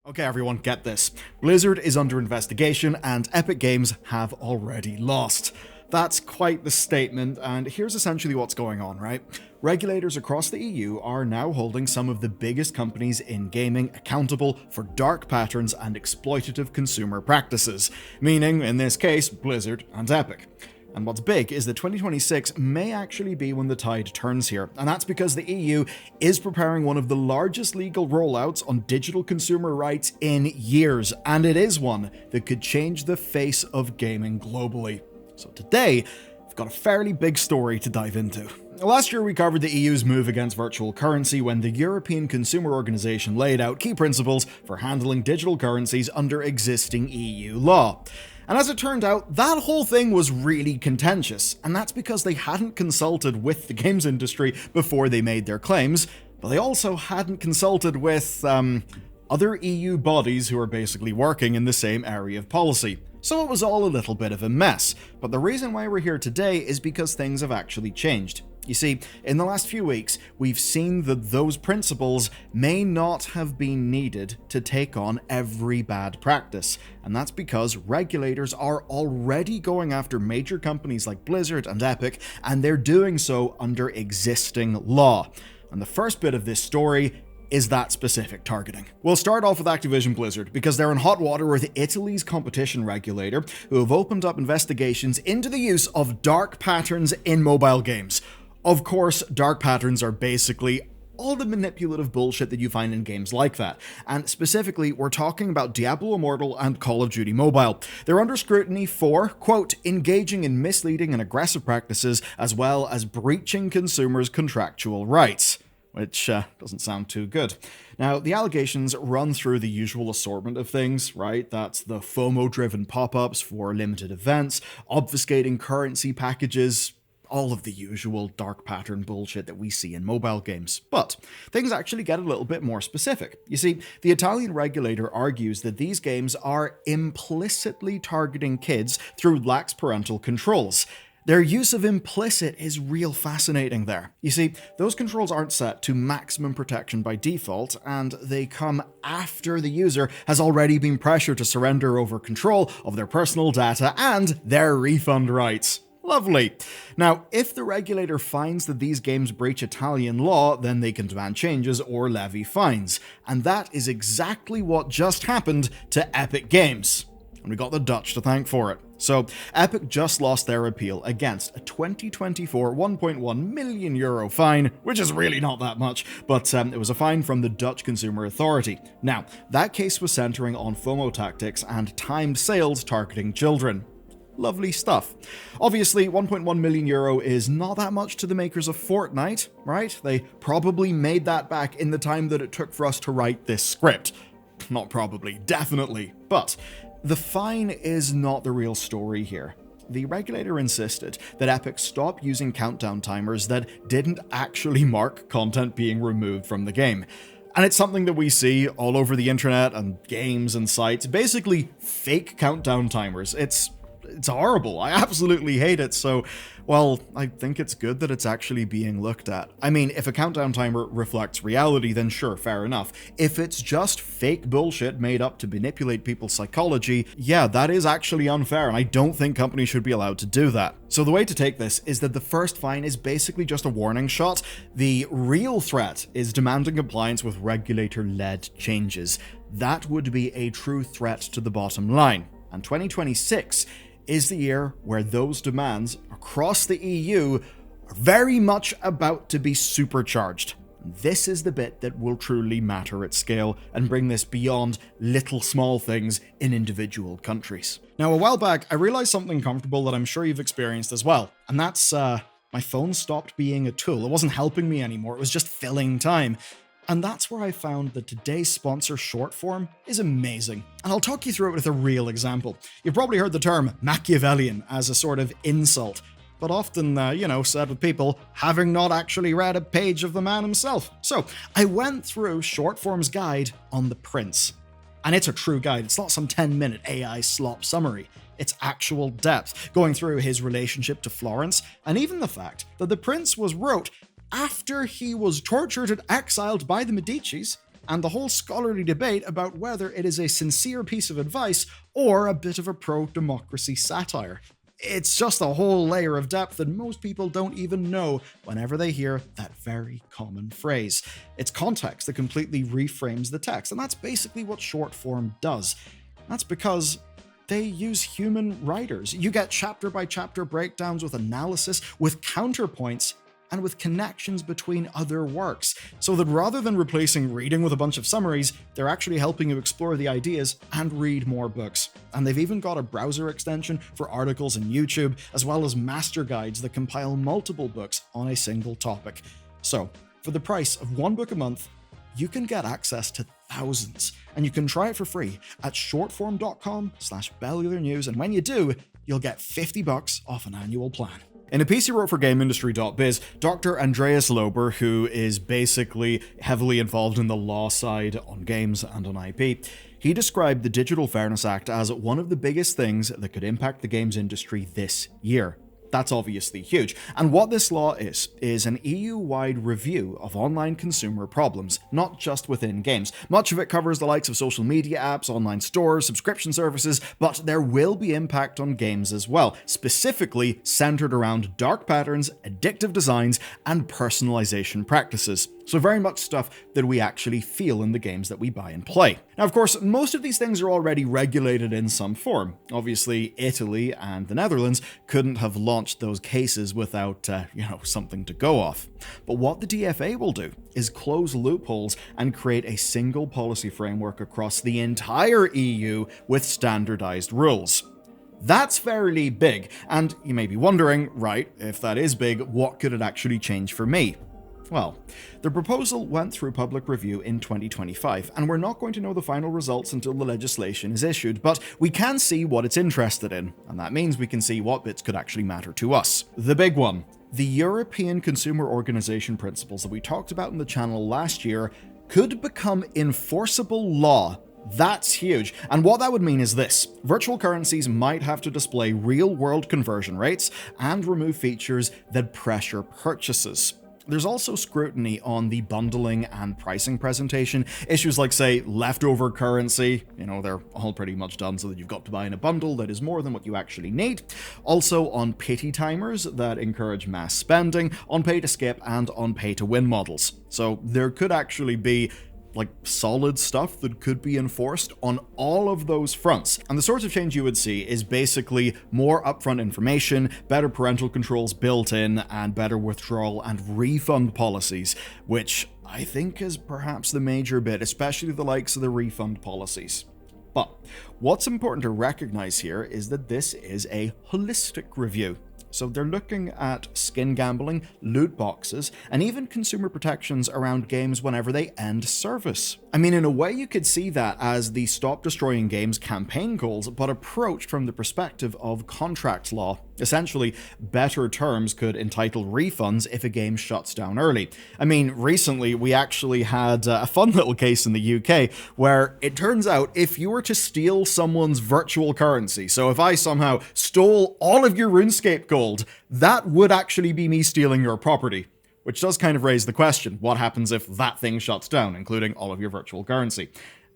Okay, everyone, get this. Blizzard is under investigation and Epic Games have already lost. That's quite the statement, and here's essentially what's going on, right? Regulators across the EU are now holding some of the biggest companies in gaming accountable for dark patterns and exploitative consumer practices, meaning, in this case, Blizzard and Epic. And what's big is that 2026 may actually be when the tide turns here, and that's because the EU is preparing one of the largest legal rollouts on digital consumer rights in years, and it is one that could change the face of gaming globally. So today, we've got a fairly big story to dive into. Last year we covered the EU's move against virtual currency when the European Consumer Organization laid out key principles for handling digital currencies under existing EU law. And as it turned out, that whole thing was really contentious, and that's because they hadn't consulted with the games industry before they made their claims, but they also hadn't consulted with, other EU bodies who are basically working in the same area of policy. So it was all a little bit of a mess, but the reason why we're here today is because things have actually changed. You see, in the last few weeks, we've seen that those principles may not have been needed to take on every bad practice, and that's because regulators are already going after major companies like Blizzard and Epic, and they're doing so under existing law. And the first bit of this story is that specific targeting. We'll start off with Activision Blizzard, because they're in hot water with Italy's competition regulator, who have opened up investigations into the use of dark patterns in mobile games. Of course, dark patterns are basically all the manipulative bullshit that you find in games like that. And specifically, we're talking about Diablo Immortal and Call of Duty Mobile. They're under scrutiny for, quote, engaging in misleading and aggressive practices, as well as breaching consumers' contractual rights. Which doesn't sound too good. Now, the allegations run through the usual assortment of things, right? That's the FOMO-driven pop-ups for limited events, obfuscating currency packages, all of the usual dark pattern bullshit that we see in mobile games. But things actually get a little bit more specific. You see, the Italian regulator argues that these games are implicitly targeting kids through lax parental controls. Their use of implicit is real fascinating there. You see, those controls aren't set to maximum protection by default, and they come after the user has already been pressured to surrender over control of their personal data and their refund rights. Lovely. Now, if the regulator finds that these games breach Italian law, then they can demand changes or levy fines. And that is exactly what just happened to Epic Games. And we got the Dutch to thank for it. So, Epic just lost their appeal against a 2024 €1.1 million fine, which is really not that much, but it was a fine from the Dutch Consumer Authority. Now, that case was centering on FOMO tactics and timed sales targeting children. Lovely stuff. Obviously, €1.1 million is not that much to the makers of Fortnite, right? They probably made that back in the time that it took for us to write this script. Not probably, definitely. But the fine is not the real story here. The regulator insisted that Epic stop using countdown timers that didn't actually mark content being removed from the game. And it's something that we see all over the internet and games and sites, basically fake countdown timers. It's horrible. I absolutely hate it. So, well, I think it's good that it's actually being looked at. I mean, if a countdown timer reflects reality, then sure, fair enough. If it's just fake bullshit made up to manipulate people's psychology, yeah, that is actually unfair, and I don't think companies should be allowed to do that. So the way to take this is that the first fine is basically just a warning shot. The real threat is demanding compliance with regulator-led changes. That would be a true threat to the bottom line. And 2026 is the year where those demands across the EU are very much about to be supercharged. This is the bit that will truly matter at scale and bring this beyond little small things in individual countries. Now, a while back, I realized something comfortable that I'm sure you've experienced as well, and that's my phone stopped being a tool. It wasn't helping me anymore, it was just filling time. And that's where I found that today's sponsor, Shortform, is amazing. And I'll talk you through it with a real example. You've probably heard the term Machiavellian as a sort of insult, but often, said with people having not actually read a page of the man himself. So I went through Shortform's guide on the prince. And it's a true guide. It's not some 10-minute AI slop summary. It's actual depth, going through his relationship to Florence, and even the fact that the prince was wrote after he was tortured and exiled by the Medicis, and the whole scholarly debate about whether it is a sincere piece of advice or a bit of a pro-democracy satire. It's just a whole layer of depth that most people don't even know whenever they hear that very common phrase. It's context that completely reframes the text, and that's basically what short form does. That's because they use human writers. You get chapter by chapter breakdowns with analysis, with counterpoints, and with connections between other works, so that rather than replacing reading with a bunch of summaries, they're actually helping you explore the ideas and read more books. And they've even got a browser extension for articles in YouTube, as well as master guides that compile multiple books on a single topic. So, for the price of one book a month, you can get access to thousands, and you can try it for free at shortform.com/Bellular News, and when you do, you'll get $50 off an annual plan. In a piece he wrote for GameIndustry.biz, Dr. Andreas Lober, who is basically heavily involved in the law side on games and on IP, he described the Digital Fairness Act as one of the biggest things that could impact the games industry this year. That's obviously huge. And what this law is an EU-wide review of online consumer problems, not just within games. Much of it covers the likes of social media apps, online stores, subscription services, but there will be impact on games as well, specifically centered around dark patterns, addictive designs, and personalization practices. So very much stuff that we actually feel in the games that we buy and play. Now, of course, most of these things are already regulated in some form. Obviously, Italy and the Netherlands couldn't have launched those cases without, something to go off. But what the DFA will do is close loopholes and create a single policy framework across the entire EU with standardized rules. That's fairly big, and you may be wondering, right, if that is big, what could it actually change for me? Well, the proposal went through public review in 2025, and we're not going to know the final results until the legislation is issued, but we can see what it's interested in, and that means we can see what bits could actually matter to us. The big one. The European Consumer Organization principles that we talked about in the channel last year could become enforceable law. That's huge. And what that would mean is this. Virtual currencies might have to display real-world conversion rates and remove features that pressure purchases. There's also scrutiny on the bundling and pricing presentation. Issues like, say, leftover currency, they're all pretty much done so that you've got to buy in a bundle that is more than what you actually need. Also on pity timers that encourage mass spending, on pay to skip, and on pay to win models. So there could actually be solid stuff that could be enforced on all of those fronts. And the sort of change you would see is basically more upfront information, better parental controls built in, and better withdrawal and refund policies, which I think is perhaps the major bit, especially the likes of the refund policies. But what's important to recognize here is that this is a holistic review. So they're looking at skin gambling, loot boxes, and even consumer protections around games whenever they end service. I mean, in a way you could see that as the Stop Destroying Games campaign goals, but approached from the perspective of contract law. Essentially, better terms could entitle refunds if a game shuts down early. I mean, recently we actually had a fun little case in the UK where it turns out if you were to steal someone's virtual currency, so if I somehow stole all of your RuneScape gold, that would actually be me stealing your property. Which does kind of raise the question, what happens if that thing shuts down, including all of your virtual currency?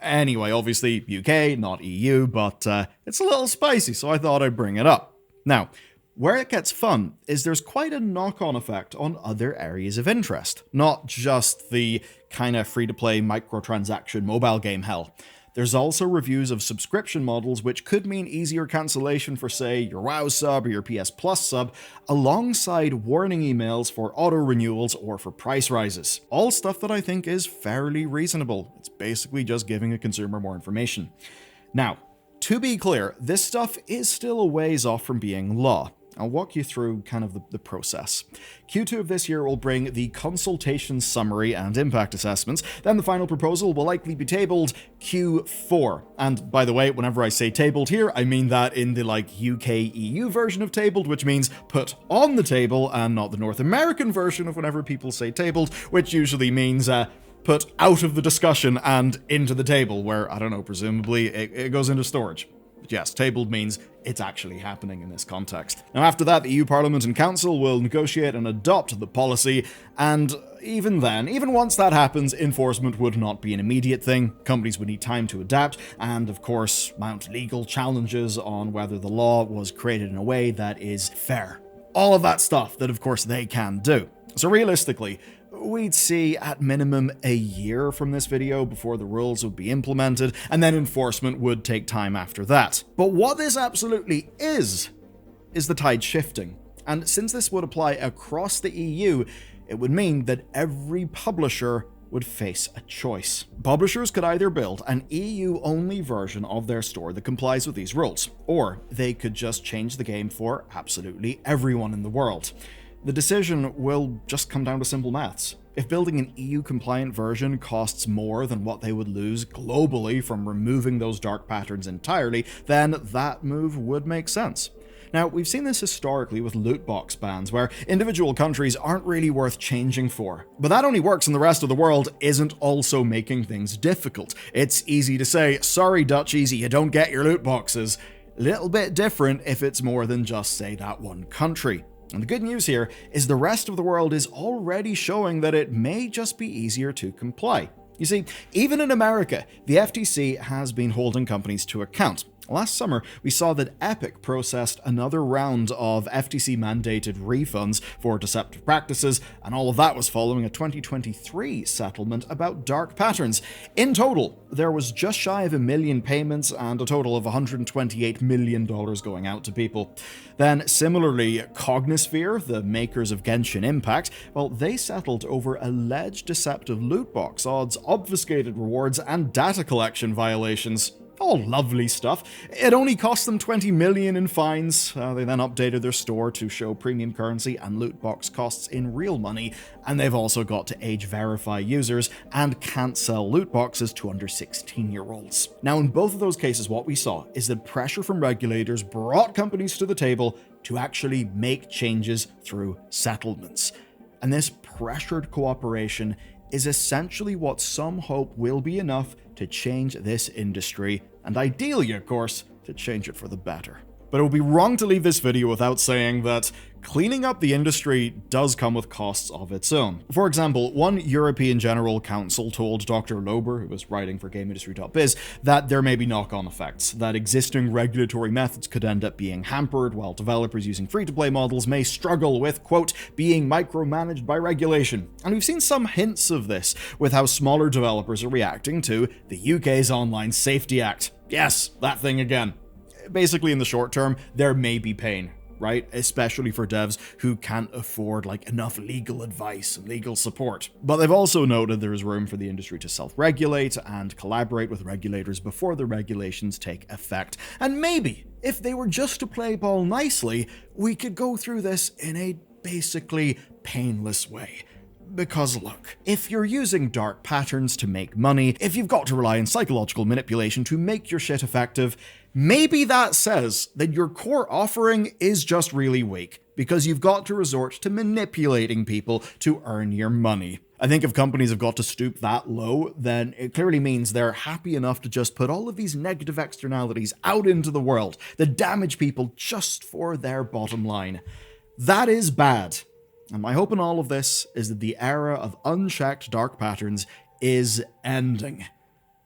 Anyway, obviously UK, not EU, but it's a little spicy, so I thought I'd bring it up. Now, where it gets fun is there's quite a knock-on effect on other areas of interest, not just the kind of free-to-play microtransaction mobile game hell. There's also reviews of subscription models, which could mean easier cancellation for, say, your WoW sub or your PS Plus sub, alongside warning emails for auto-renewals or for price rises. All stuff that I think is fairly reasonable. It's basically just giving a consumer more information. Now, to be clear, this stuff is still a ways off from being law. I'll walk you through kind of the process. Q2 of this year will bring the consultation summary and impact assessments, then the final proposal will likely be tabled Q4. And by the way, whenever I say tabled here, I mean that in the UK EU version of tabled, which means put on the table, and not the North American version of whenever people say tabled, which usually means put out of the discussion and into the table, where, I don't know, presumably it goes into storage. But yes, tabled means it's actually happening in this context. Now after that, the EU Parliament and Council will negotiate and adopt the policy, and even then, even once that happens, enforcement would not be an immediate thing. Companies would need time to adapt, and of course, mount legal challenges on whether the law was created in a way that is fair. All of that stuff that of course they can do. So realistically, we'd see at minimum a year from this video before the rules would be implemented, and then enforcement would take time after that. But what this absolutely is the tide shifting. And since this would apply across the EU, it would mean that every publisher would face a choice. Publishers could either build an EU-only version of their store that complies with these rules, or they could just change the game for absolutely everyone in the world. The decision will just come down to simple maths. If building an EU-compliant version costs more than what they would lose globally from removing those dark patterns entirely, then that move would make sense. Now, we've seen this historically with loot box bans, where individual countries aren't really worth changing for. But that only works when the rest of the world isn't also making things difficult. It's easy to say, sorry Dutchies, you don't get your loot boxes. Little bit different if it's more than just, say, that one country. And the good news here is the rest of the world is already showing that it may just be easier to comply. You see, even in America, the FTC has been holding companies to account. Last summer, we saw that Epic processed another round of FTC-mandated refunds for deceptive practices, and all of that was following a 2023 settlement about dark patterns. In total, there was just shy of 1 million payments and a total of $128 million going out to people. Then, similarly, Cognisphere, the makers of Genshin Impact, well, they settled over alleged deceptive loot box odds, obfuscated rewards, and data collection violations. All lovely stuff. It only cost them $20 million in fines. They then updated their store to show premium currency and loot box costs in real money, and they've also got to age verify users and can't sell loot boxes to under 16-year-olds. Now, in both of those cases, what we saw is that pressure from regulators brought companies to the table to actually make changes through settlements. And this pressured cooperation is essentially what some hope will be enough to change this industry, and ideally, of course, to change it for the better. But it would be wrong to leave this video without saying that cleaning up the industry does come with costs of its own. For example, one European General Counsel told Dr. Lober, who was writing for GameIndustry.biz, that there may be knock-on effects, that existing regulatory methods could end up being hampered, while developers using free-to-play models may struggle with, quote, being micromanaged by regulation. And we've seen some hints of this with how smaller developers are reacting to the UK's Online Safety Act. Yes, that thing again. Basically, in the short term, there may be pain, right? Especially for devs who can't afford enough legal advice and legal support. But they've also noted there is room for the industry to self-regulate and collaborate with regulators before the regulations take effect. And maybe, if they were just to play ball nicely, we could go through this in a basically painless way. Because look, if you're using dark patterns to make money, if you've got to rely on psychological manipulation to make your shit effective, maybe that says that your core offering is just really weak, because you've got to resort to manipulating people to earn your money. I think if companies have got to stoop that low, then it clearly means they're happy enough to just put all of these negative externalities out into the world that damage people just for their bottom line. That is bad. And my hope in all of this is that the era of unchecked dark patterns is ending.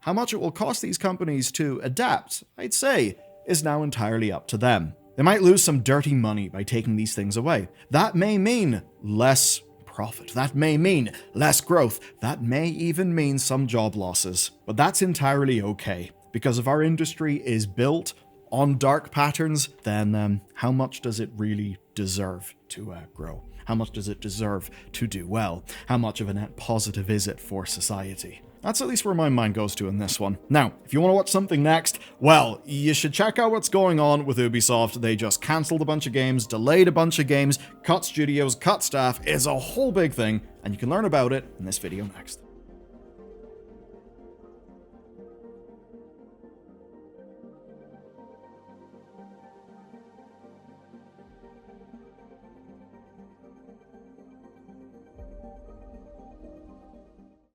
How much it will cost these companies to adapt, I'd say, is now entirely up to them. They might lose some dirty money by taking these things away. That may mean less profit. That may mean less growth. That may even mean some job losses. But that's entirely okay, because if our industry is built on dark patterns, then how much does it really deserve to grow? How much does it deserve to do well? How much of a net positive is it for society? That's at least where my mind goes to in this one. Now, if you want to watch something next, well, you should check out what's going on with Ubisoft. They just cancelled a bunch of games, delayed a bunch of games, cut studios, cut staff. It's a whole big thing, and you can learn about it in this video next.